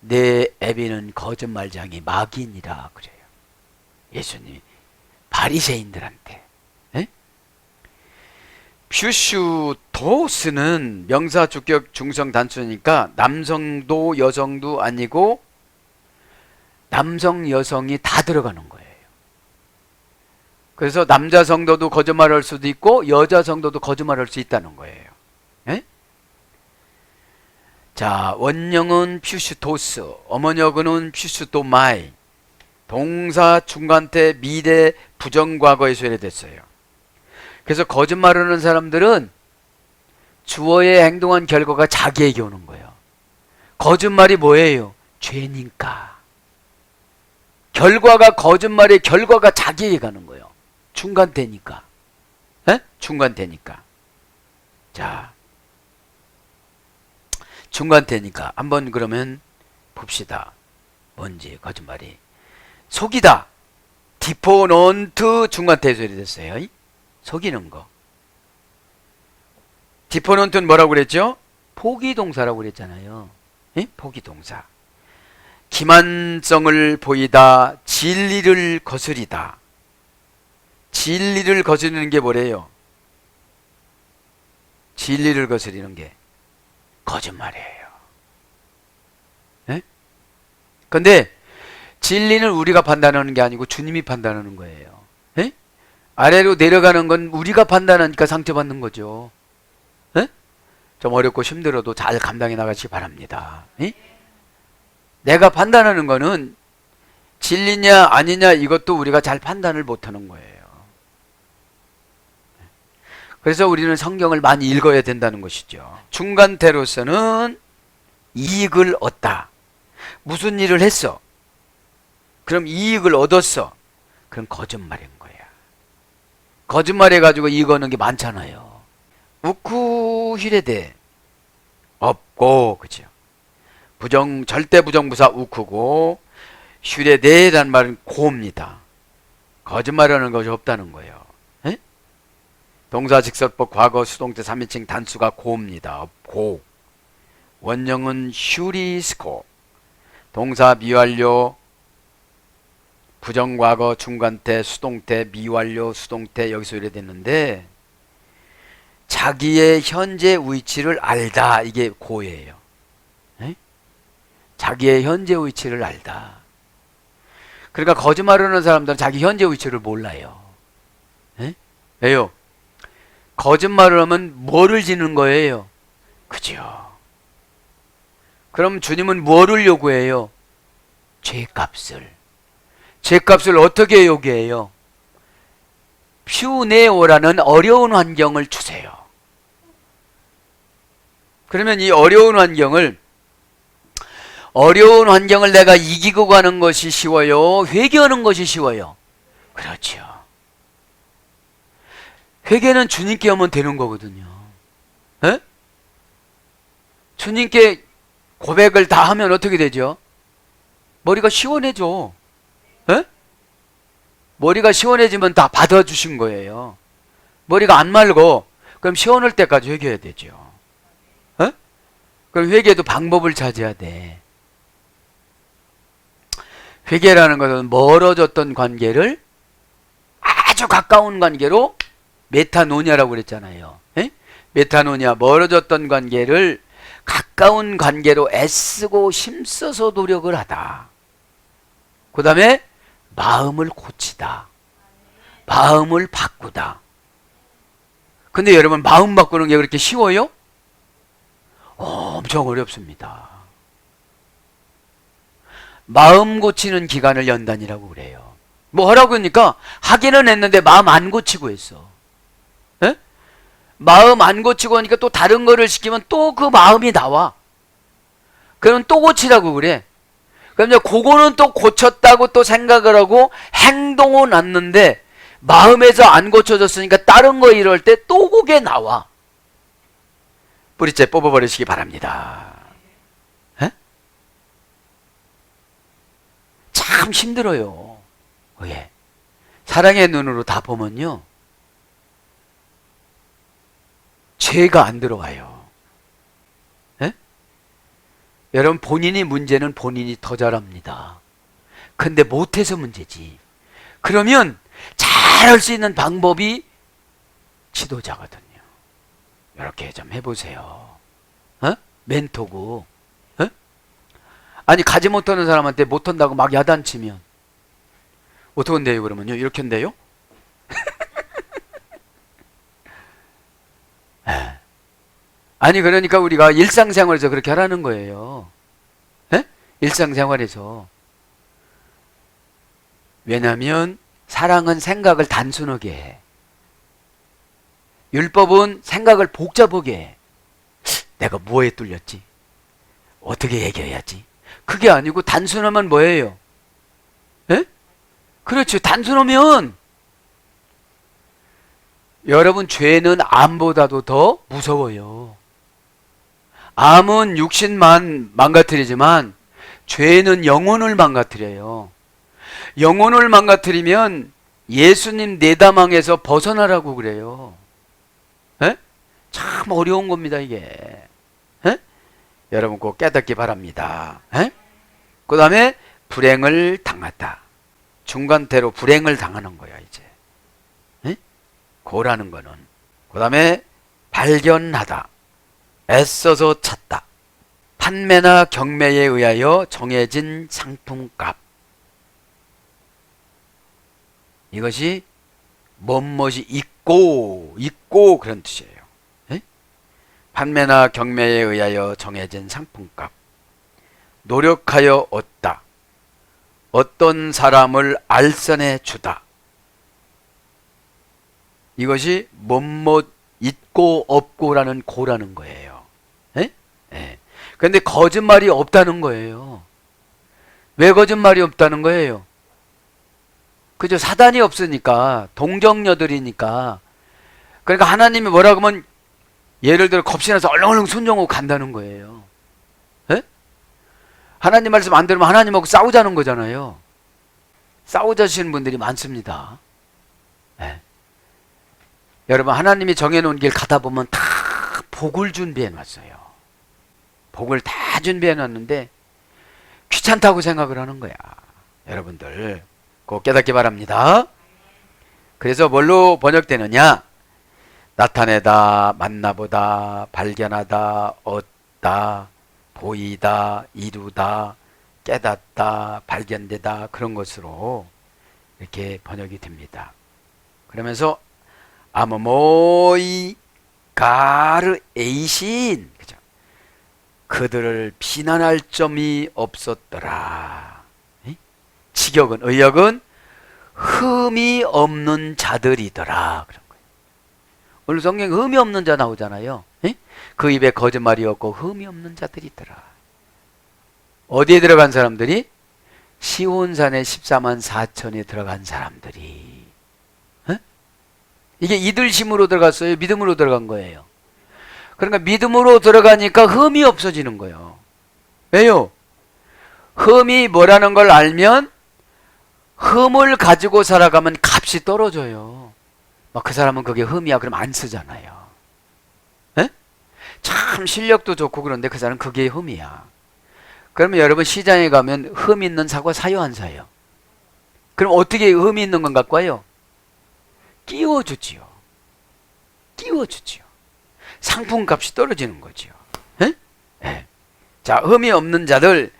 내 애비는 거짓말장이 마귀니라 그래요. 예수님이 바리새인들한테. 퓨슈도스는 명사 주격 중성 단수니까 남성도 여성도 아니고 남성 여성이 다 들어가는 거예요. 그래서 남자 성도도 거짓말할 수도 있고 여자 성도도 거짓말할 수 있다는 거예요. 에? 자, 원형은 퓨슈토스, 어머니어근은 퓨슈토마이, 동사 중간태 미래 부정과거에 소개됐어요. 그래서 거짓말하는 사람들은 주어의 행동한 결과가 자기에게 오는 거예요. 거짓말이 뭐예요? 죄니까. 결과가 거짓말의 결과가 자기에게 가는 거예요. 중간태니까. 에? 중간태니까. 자, 중간태니까 한번 그러면 봅시다. 뭔지 거짓말이. 속이다. 디포넌트 중간태 소리 됐어요. 속이는 거. 디포넌트는 뭐라고 그랬죠? 포기동사라고 그랬잖아요. 예? 포기동사. 기만성을 보이다. 진리를 거스리다. 진리를 거스리는 게 뭐래요? 진리를 거스리는 게 거짓말이에요. 예? 근데 진리는 우리가 판단하는 게 아니고 주님이 판단하는 거예요. 예? 아래로 내려가는 건 우리가 판단하니까 상처받는 거죠. 예? 좀 어렵고 힘들어도 잘 감당해 나가시기 바랍니다. 예? 내가 판단하는 거는 진리냐 아니냐 이것도 우리가 잘 판단을 못하는 거예요. 그래서 우리는 성경을 많이 읽어야 된다는 것이죠. 중간태로서는 이익을 얻다. 무슨 일을 했어? 그럼 이익을 얻었어. 그럼 거짓말인 거야. 거짓말해가지고 이익 얻는 게 많잖아요. 우쿠 히레데 없고, 그죠? 절대 부정부사 우쿠고, 휴레데라는 말은 고입니다. 거짓말하는 것이 없다는 거예요. 에? 동사 직설법 과거 수동태 3인칭 단수가 고입니다. 고. 원형은 휴리스코. 동사 미완료 부정과거 중간태 수동태 미완료 수동태 여기서 이래 됐는데 자기의 현재 위치를 알다. 이게 고예요. 에? 자기의 현재 위치를 알다. 그러니까 거짓말하는 사람들은 자기 현재 위치를 몰라요. 에? 왜요? 거짓말을 하면 뭐를 지는 거예요? 그죠? 그럼 주님은 뭐를 요구해요? 죄값을. 죄값을 어떻게 요구해요? 퓨네오라는 어려운 환경을 주세요. 그러면 이 어려운 환경을 내가 이기고 가는 것이 쉬워요? 회개하는 것이 쉬워요? 그렇죠. 회개는 주님께 하면 되는 거거든요. 에? 주님께 고백을 다 하면 어떻게 되죠? 머리가 시원해져. 에? 머리가 시원해지면 다 받아주신 거예요. 머리가 안 말고 그럼 시원할 때까지 회개해야 되죠. 에? 그럼 회개도 방법을 찾아야 돼. 회개라는 것은 멀어졌던 관계를 아주 가까운 관계로 메타노니아라고 그랬잖아요. 에? 메타노니아, 멀어졌던 관계를 가까운 관계로 애쓰고 힘써서 노력을 하다. 그 다음에 마음을 고치다. 마음을 바꾸다. 근데 여러분 마음 바꾸는 게 그렇게 쉬워요? 엄청 어렵습니다. 마음 고치는 기간을 연단이라고 그래요. 뭐 하라고 하니까 하기는 했는데 마음 안 고치고 했어. 에? 마음 안 고치고 하니까 또 다른 거를 시키면 또 그 마음이 나와. 그럼 또 고치라고 그래. 그럼 이제 그거는 또 고쳤다고 또 생각을 하고 행동은 났는데 마음에서 안 고쳐졌으니까 다른 거 이럴 때 또 그게 나와. 뿌리째 뽑아버리시기 바랍니다. 에? 참 힘들어요. 예. 사랑의 눈으로 다 보면요. 죄가 안 들어와요. 에? 여러분 본인이 문제는 본인이 더 잘합니다. 근데 못해서 문제지. 그러면 잘할 수 있는 방법이 지도자거든요. 이렇게 좀 해보세요. 어? 멘토고. 어? 아니 가지 못하는 사람한테 못한다고 막 야단치면 어떻게 한대요 그러면요? 이렇게 한대요? 아니 그러니까 우리가 일상생활에서 그렇게 하라는 거예요. 에? 일상생활에서. 왜냐하면 사랑은 생각을 단순하게 해. 율법은 생각을 복잡하게 해. 내가 뭐에 뚫렸지? 어떻게 얘기해야지? 그게 아니고 단순하면 뭐예요? 에? 그렇죠. 단순하면 여러분 죄는 암보다도 더 무서워요. 암은 육신만 망가뜨리지만 죄는 영혼을 망가뜨려요. 영혼을 망가뜨리면 예수님 내다망에서 벗어나라고 그래요. 에? 참 어려운 겁니다 이게. 에? 여러분 꼭 깨닫기 바랍니다. 그 다음에 불행을 당하다. 중간태로 불행을 당하는 거야 이제. 에? 고라는 거는. 그 다음에 발견하다. 애써서 찾다. 판매나 경매에 의하여 정해진 상품값. 이것이 뭐뭇이 있고 그런 뜻이에요. 에? 판매나 경매에 의하여 정해진 상품값. 노력하여 얻다. 어떤 사람을 알선해 주다. 이것이 뭐뭇 있고 없고라는 고라는 거예요. 에? 예. 근데 거짓말이 없다는 거예요. 왜 거짓말이 없다는 거예요? 그죠? 사단이 없으니까, 동정녀들이니까. 그러니까 하나님이 뭐라고 하면 예를 들어 겁신나서 얼렁얼렁 순종하고 간다는 거예요. 에? 하나님 말씀 안 들으면 하나님하고 싸우자는 거잖아요. 싸우자시는 분들이 많습니다. 에. 여러분 하나님이 정해놓은 길 가다 보면 다 복을 준비해 놨어요. 복을 다 준비해 놨는데 귀찮다고 생각을 하는 거야. 여러분들 꼭 깨닫기 바랍니다. 그래서 뭘로 번역되느냐? 나타내다, 만나보다, 발견하다, 얻다, 보이다, 이루다, 깨닫다, 발견되다 그런 것으로 이렇게 번역이 됩니다. 그러면서 아모모이 가르 에이신, 그죠? 그들을 비난할 점이 없었더라. 직역은, 의역은 흠이 없는 자들이더라 그런 거예요. 오늘 성경에 흠이 없는 자 나오잖아요. 그 입에 거짓말이 없고 흠이 없는 자들이더라. 어디에 들어간 사람들이? 시온산에 14만 4천에 들어간 사람들이. 이게 이들 힘으로 들어갔어요? 믿음으로 들어간 거예요? 그러니까 믿음으로 들어가니까 흠이 없어지는 거예요. 왜요? 흠이 뭐라는 걸 알면 흠을 가지고 살아가면 값이 떨어져요. 막 그 사람은 그게 흠이야 그러면 안 쓰잖아요. 에? 참 실력도 좋고 그런데 그 사람은 그게 흠이야. 그러면 여러분 시장에 가면 흠 있는 사과 사요 안 사요? 그럼 어떻게 흠이 있는 건 갖고 와요? 끼워주지요. 끼워주지요. 상품값이 떨어지는 거지요. 에? 에. 자, 흠이 없는 자들,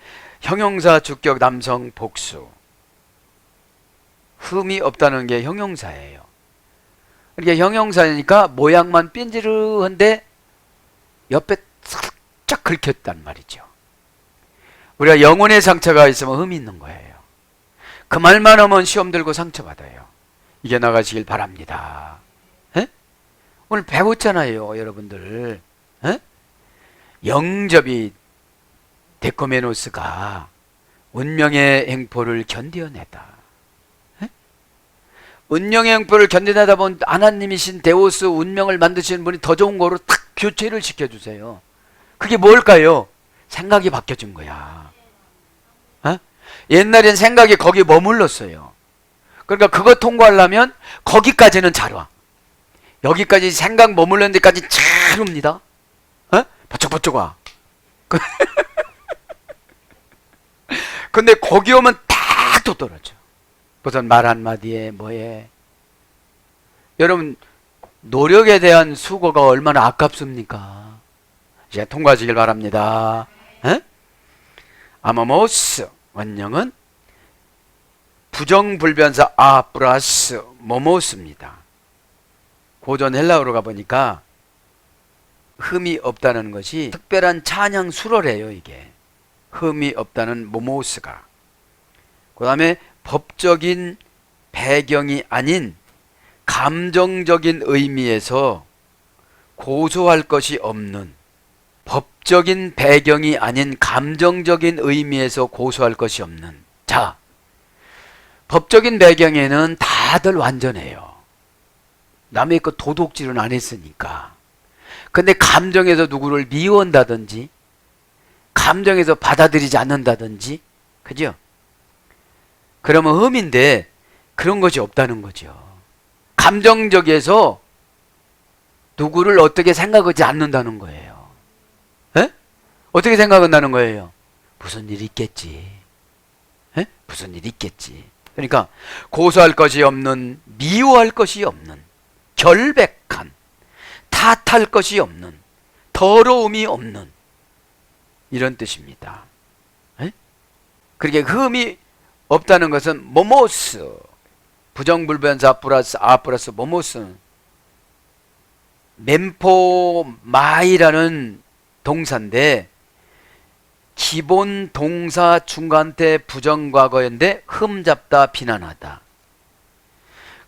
형용사, 주격, 남성, 복수. 흠이 없다는 게 형용사예요. 그러니까 형용사니까 모양만 삔지르한데 옆에 살짝 긁혔단 말이죠. 우리가 영혼의 상처가 있으면 흠이 있는 거예요. 그 말만 하면 시험 들고 상처받아요. 이겨나가시길 바랍니다. 에? 오늘 배웠잖아요 여러분들. 에? 영접이 데코메노스가 운명의 행포를 견뎌내다. 에? 운명의 행포를 견뎌내다 보면 하나님이신 데오스 운명을 만드시는 분이 더 좋은 거로 탁 교체를 시켜주세요. 그게 뭘까요? 생각이 바뀌어진 거야. 어? 옛날엔 생각이 거기 머물렀어요. 그러니까 그거 통과하려면 거기까지는 잘 와. 여기까지 생각 머물는 데까지 잘 옵니다. 어? 버쩍버쩍 와. 근데 거기 오면 딱 또 떨어져. 무슨 말 한마디에 뭐에. 여러분 노력에 대한 수고가 얼마나 아깝습니까? 이제 통과하시길 바랍니다. 에? 아모모스 원형은 부정불변사 아 플러스 모모스입니다. 고전 헬라어로 가보니까 흠이 없다는 것이 특별한 찬양 수로래요. 이게 흠이 없다는 모모스가. 그 다음에 법적인 배경이 아닌 감정적인 의미에서 고소할 것이 없는, 법적인 배경이 아닌 감정적인 의미에서 고소할 것이 없는. 자, 법적인 배경에는 다들 완전해요. 남의 것 도둑질은 안 했으니까. 근데 감정에서 누구를 미워한다든지 감정에서 받아들이지 않는다든지, 그죠? 그러면 흠인데 그런 것이 없다는 거죠. 감정적에서 누구를 어떻게 생각하지 않는다는 거예요. 에? 어떻게 생각한다는 거예요? 무슨 일이 있겠지. 에? 무슨 일이 있겠지. 그러니까 고소할 것이 없는, 미워할 것이 없는, 결백한, 탓할 것이 없는, 더러움이 없는, 이런 뜻입니다. 에? 그러니까 흠이 없다는 것은 모모스, 부정불변사 플러스 아 플러스 모모스, 멘포마이라는 동사인데 기본 동사 중간태 부정과거인데 흠잡다 비난하다.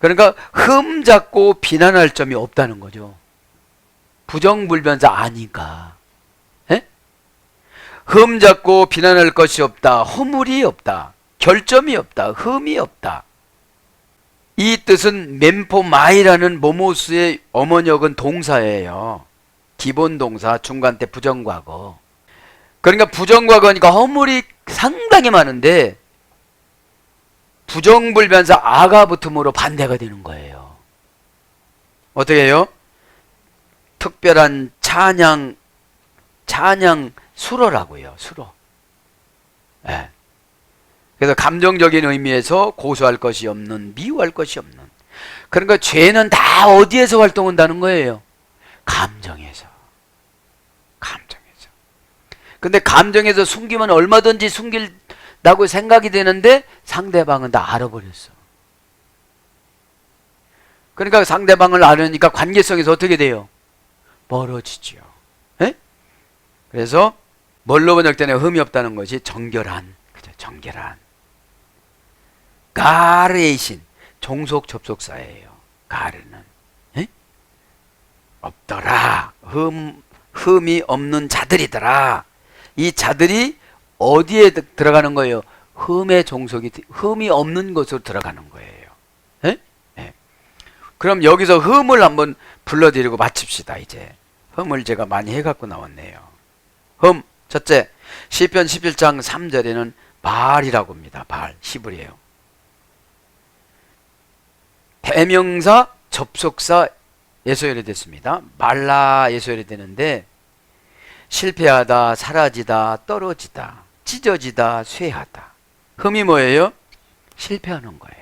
그러니까 흠잡고 비난할 점이 없다는 거죠. 부정불변사 아니까. 에? 흠잡고 비난할 것이 없다. 허물이 없다. 결점이 없다. 흠이 없다. 이 뜻은 멘포마이라는 모모스의 어머니역은 동사예요. 기본 동사, 중간태 부정과거. 그러니까 부정과거니까 허물이 상당히 많은데 부정불변사 아가 붙음으로 반대가 되는 거예요. 어떻게 해요? 특별한 찬양 수로라고요. 수로. 네. 그래서 감정적인 의미에서 고소할 것이 없는, 미워할 것이 없는. 그러니까 죄는 다 어디에서 활동한다는 거예요? 감정에서. 감정에서. 근데 감정에서 숨기면 얼마든지 숨긴다고 생각이 되는데 상대방은 다 알아버렸어. 그러니까 상대방을 알으니까 관계성에서 어떻게 돼요? 멀어지죠. 에? 그래서 뭘로 번역되냐? 흠이 없다는 것이 정결한. 그죠? 정결한. 가르에이신, 종속 접속사예요. 가르는 없더라. 흠이 없는 자들이더라. 이 자들이 어디에 들어가는 거예요? 흠의 종속이, 흠이 없는 곳으로 들어가는 거예요. 에? 에. 그럼 여기서 흠을 한번 불러드리고 마칩시다. 이제 흠을 제가 많이 해갖고 나왔네요. 흠, 첫째, 시편 11장 3절에는 바알이라고 합니다. 바알, 히브리예요. 대명사, 접속사 예소열이 됐습니다. 말라 예소열이 되는데 실패하다, 사라지다, 떨어지다, 찢어지다, 쇠하다. 흠이 뭐예요? 실패하는 거예요.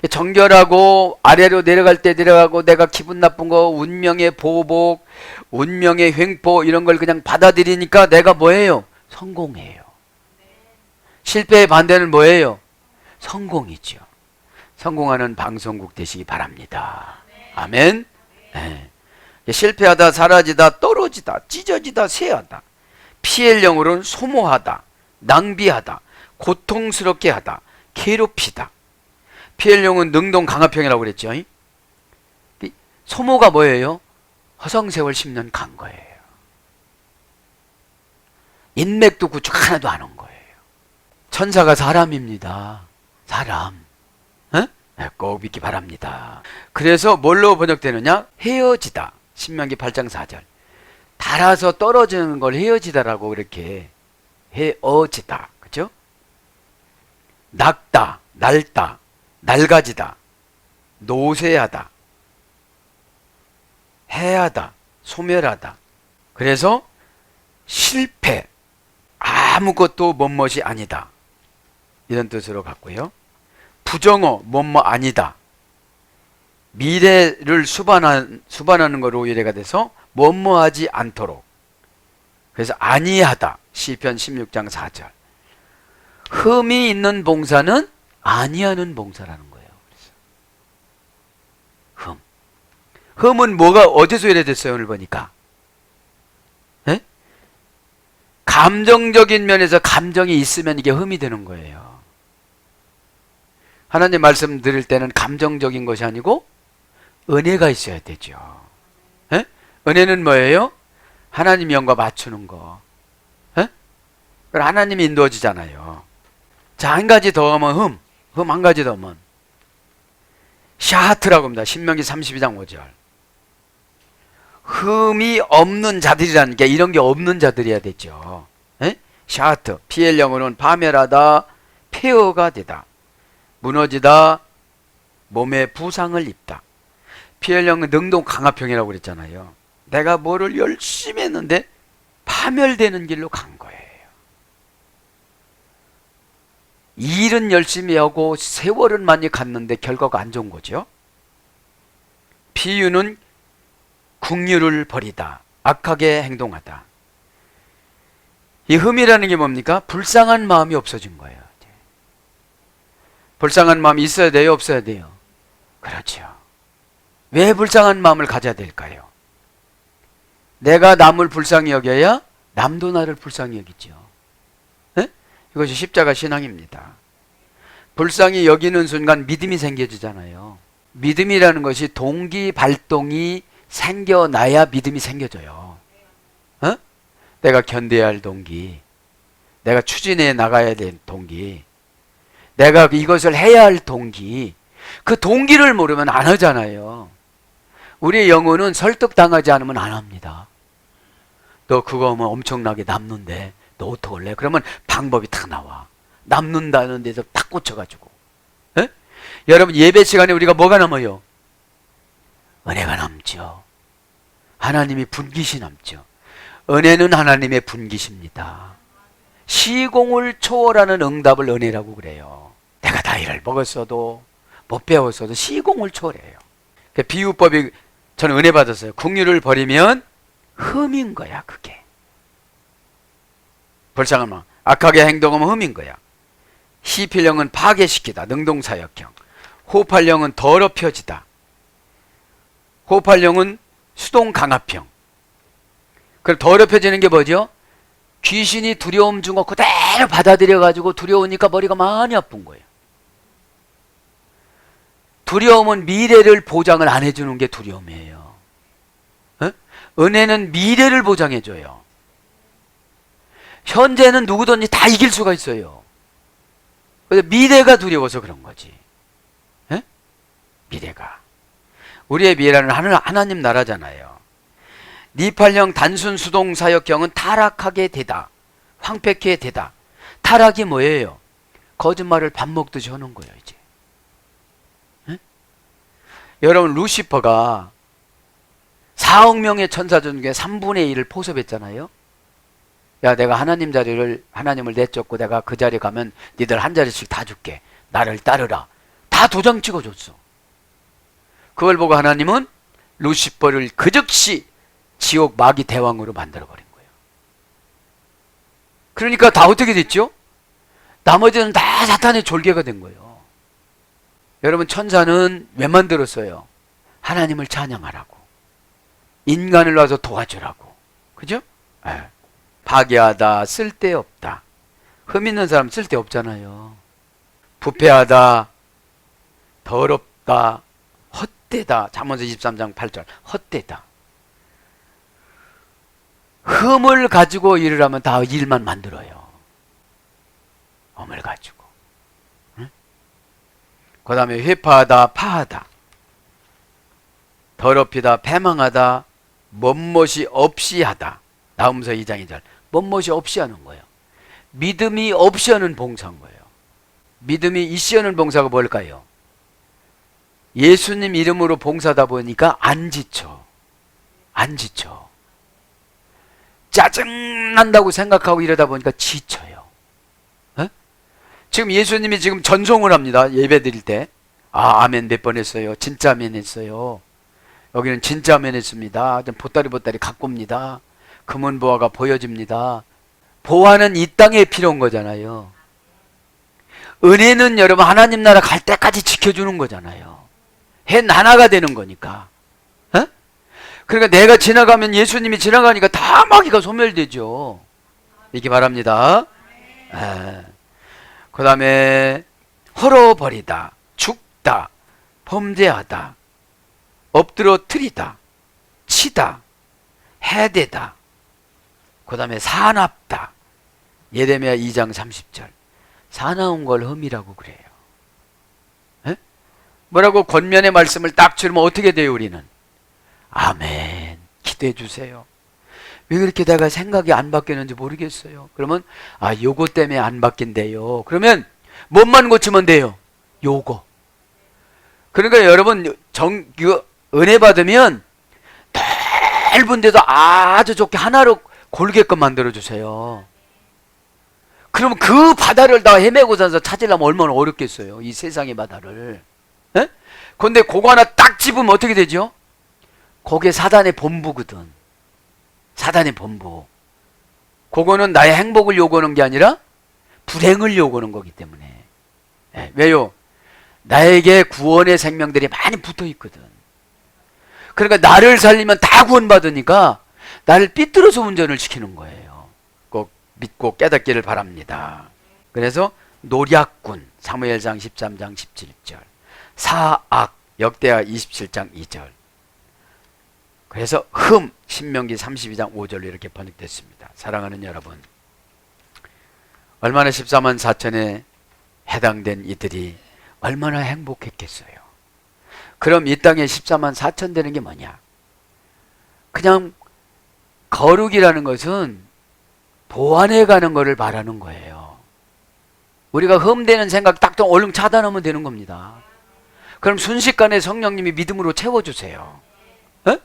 정결하고 아래로 내려갈 때 내려가고 내가 기분 나쁜 거, 운명의 보복, 운명의 횡포 이런 걸 그냥 받아들이니까 내가 뭐예요? 성공해요. 실패의 반대는 뭐예요? 성공이죠. 성공하는 방송국 되시기 바랍니다. 아멘. 네. 실패하다, 사라지다, 떨어지다, 찢어지다, 쇠하다. 피할 영으로는 소모하다, 낭비하다, 고통스럽게 하다, 괴롭히다. 피할 영은 능동 강화평이라고 그랬죠. 소모가 뭐예요? 허성세월 10년 간 거예요. 인맥도 구축 하나도 안 한 거예요. 천사가 사람입니다. 사람. 꼭 믿기 바랍니다. 그래서 뭘로 번역되느냐? 헤어지다. 신명기 8장 4절. 달아서 떨어지는 걸 헤어지다라고 이렇게 헤어지다. 그죠? 낡다, 낡다, 낡아지다, 노쇠하다, 해하다, 소멸하다. 그래서 실패, 아무것도 못못이 아니다. 이런 뜻으로 갔고요. 부정어, 뭐뭐 아니다. 미래를 수반하는 거로 이래가 돼서 뭐뭐하지 않도록. 그래서 아니하다. 시편 16장 4절. 흠이 있는 봉사는 아니하는 봉사라는 거예요. 그래서 흠은 뭐가 어디서 유래됐어요? 오늘 보니까 예? 감정적인 면에서 감정이 있으면 이게 흠이 되는 거예요. 하나님 말씀 들을 때는 감정적인 것이 아니고 은혜가 있어야 되죠. 예? 은혜는 뭐예요? 하나님 영과 맞추는 거. 예? 그럼 하나님이 인도해주잖아요. 자, 한 가지 더 하면 흠 한 가지 더 하면 샤하트라고 합니다. 신명기 32장 5절. 흠이 없는 자들이라는 게 이런 게 없는 자들이어야 되죠. 예? 샤하트, 피엘 영어는 파멸하다, 폐허가 되다, 무너지다, 몸에 부상을 입다. 피엘 영은 능동 강화평이라고 그랬잖아요. 내가 뭐를 열심히 했는데 파멸되는 길로 간 거예요. 일은 열심히 하고 세월은 많이 갔는데 결과가 안 좋은 거죠. 비유는 국률을 버리다, 악하게 행동하다. 이 흠이라는 게 뭡니까? 불쌍한 마음이 없어진 거예요. 불쌍한 마음이 있어야 돼요? 없어야 돼요? 그렇죠. 왜 불쌍한 마음을 가져야 될까요? 내가 남을 불쌍히 여겨야 남도 나를 불쌍히 여기죠. 네? 이것이 십자가 신앙입니다. 불쌍히 여기는 순간 믿음이 생겨지잖아요. 믿음이라는 것이 동기 발동이 생겨나야 믿음이 생겨져요. 어? 내가 견뎌야 할 동기, 내가 추진해 나가야 될 동기, 내가 이것을 해야 할 동기, 그 동기를 모르면 안 하잖아요. 우리의 영혼은 설득당하지 않으면 안 합니다. 너 그거 하면 엄청나게 남는데 너 어떡할래? 그러면 방법이 딱 나와. 남는다는 데서 딱 꽂혀가지고. 에? 여러분, 예배 시간에 우리가 뭐가 남아요? 은혜가 남죠. 하나님이 분깃이 남죠. 은혜는 하나님의 분깃입니다. 시공을 초월하는 응답을 은혜라고 그래요. 내가 나이를 먹었어도 못 배웠어도 시공을 초월해요. 비유법이, 저는 은혜 받았어요. 국률을 버리면 흠인 거야, 그게. 불쌍한 마음, 악하게 행동하면 흠인 거야. 시필령은 파괴시키다, 능동사역형. 호흡할령은 더럽혀지다. 호흡할령은 수동강압형. 그럼 더럽혀지는 게 뭐죠? 귀신이 두려움 준 거 그대로 받아들여가지고 두려우니까 머리가 많이 아픈 거예요. 두려움은 미래를 보장을 안 해주는 게 두려움이에요. 어? 은혜는 미래를 보장해줘요. 현재는 누구든지 다 이길 수가 있어요. 그래서 미래가 두려워서 그런 거지. 에? 미래가. 우리의 미래는 하나님 나라잖아요. 니팔령 단순 수동 사역형은 타락하게 되다, 황폐케 되다. 타락이 뭐예요? 거짓말을 밥 먹듯이 하는 거예요, 이제. 에? 여러분, 루시퍼가 4억 명의 천사 중에 3분의 1을 포섭했잖아요. 야, 내가 하나님을 내쫓고 내가 그 자리에 가면 니들 한 자리씩 다 줄게. 나를 따르라. 다 도장 찍어줬어. 그걸 보고 하나님은 루시퍼를 그 즉시 지옥 마귀 대왕으로 만들어버린 거예요. 그러니까 다 어떻게 됐죠? 나머지는 다 사탄의 졸개가 된 거예요. 여러분, 천사는 왜 만들었어요? 하나님을 찬양하라고, 인간을 와서 도와주라고. 그죠? 네. 파괴하다, 쓸데없다. 흠 있는 사람 쓸데없잖아요. 부패하다, 더럽다, 헛되다. 잠언서 23장 8절. 헛되다. 흠을 가지고 일을 하면 다 일만 만들어요. 흠을 가지고. 응? 그 다음에 회파하다, 파하다, 더럽히다, 패망하다, 멋멋이 없이 하다. 나음서 2장 2절. 멋멋이 없이 하는 거예요. 믿음이 없이 하는 봉사인 거예요. 믿음이 있이 하는 봉사가 뭘까요? 예수님 이름으로 봉사하다 보니까 안 지쳐. 안 지쳐. 짜증난다고 생각하고 이러다 보니까 지쳐요. 에? 지금 예수님이 지금 전송을 합니다. 예배 드릴 때. 아, 아멘 몇 번 했어요. 진짜 아멘 했어요. 여기는 진짜 아멘 했습니다. 보따리 갖고 옵니다. 금은 보화가 보여집니다. 보화는 이 땅에 필요한 거잖아요. 은혜는 여러분 하나님 나라 갈 때까지 지켜주는 거잖아요. 해 나나가 되는 거니까. 에? 그러니까 내가 지나가면 예수님이 지나가니까 다 마귀가 소멸되죠. 이기 바랍니다. 그 다음에 헐어버리다, 죽다, 범죄하다, 엎드러뜨리다, 치다, 해대다, 그 다음에 사납다. 예레미야 2장 30절. 사나운 걸 흠이라고 그래요. 에? 뭐라고 권면의 말씀을 딱 들으면 어떻게 돼요 우리는? 아멘. 기도해 주세요. 왜 그렇게 내가 생각이 안 바뀌는지 모르겠어요. 그러면 요거 때문에 안 바뀐대요. 그러면 뭐만 고치면 돼요? 요거. 그러니까 여러분 은혜 받으면 넓은 데도 아주 좋게 하나로 골게끔 만들어 주세요. 그러면 그 바다를 다 헤매고 다녀서 찾으려면 얼마나 어렵겠어요. 이 세상의 바다를. 에? 근데 그거 하나 딱 집으면 어떻게 되죠? 그게 사단의 본부거든. 사단의 본부. 그거는 나의 행복을 요구하는 게 아니라 불행을 요구하는 거기 때문에. 예, 왜요? 나에게 구원의 생명들이 많이 붙어 있거든. 그러니까 나를 살리면 다 구원받으니까 나를 삐뚤어서 운전을 시키는 거예요. 꼭 믿고 깨닫기를 바랍니다. 그래서 노략군 사무엘상 13장 17절, 사악 역대하 27장 2절. 그래서 흠 신명기 32장 5절로 이렇게 번역됐습니다. 사랑하는 여러분, 얼마나 14만 4천에 해당된 이들이 얼마나 행복했겠어요. 그럼 이 땅에 14만 4천 되는 게 뭐냐? 그냥 거룩이라는 것은 보완해 가는 것을 말하는 거예요. 우리가 흠되는 생각 딱 얼른 차단하면 되는 겁니다. 그럼 순식간에 성령님이 믿음으로 채워주세요. 에?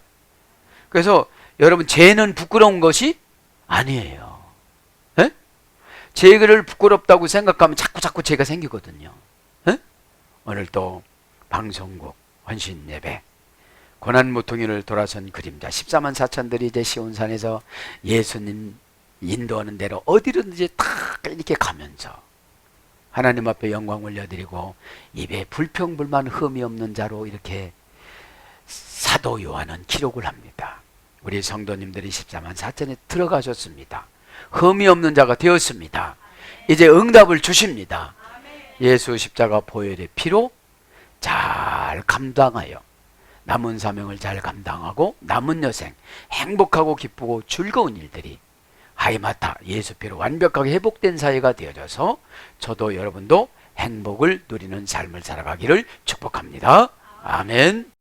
그래서 여러분, 죄는 부끄러운 것이 아니에요. 에? 죄를 부끄럽다고 생각하면 자꾸 죄가 생기거든요. 에? 오늘 또 방송국 헌신 예배 고난무통일을 돌아선 그림자 14만 4천들이 이제 시온산에서 예수님 인도하는 대로 어디든지 다 이렇게 가면서 하나님 앞에 영광 올려드리고 입에 불평불만 흠이 없는 자로 이렇게 사도 요한은 기록을 합니다. 우리 성도님들이 14만 4천에 들어가셨습니다. 흠이 없는 자가 되었습니다. 이제 응답을 주십니다. 예수 십자가 보혈의 피로 잘 감당하여 남은 사명을 잘 감당하고 남은 여생 행복하고 기쁘고 즐거운 일들이 하이마타 예수피로 완벽하게 회복된 사회가 되어져서 저도 여러분도 행복을 누리는 삶을 살아가기를 축복합니다. 아멘.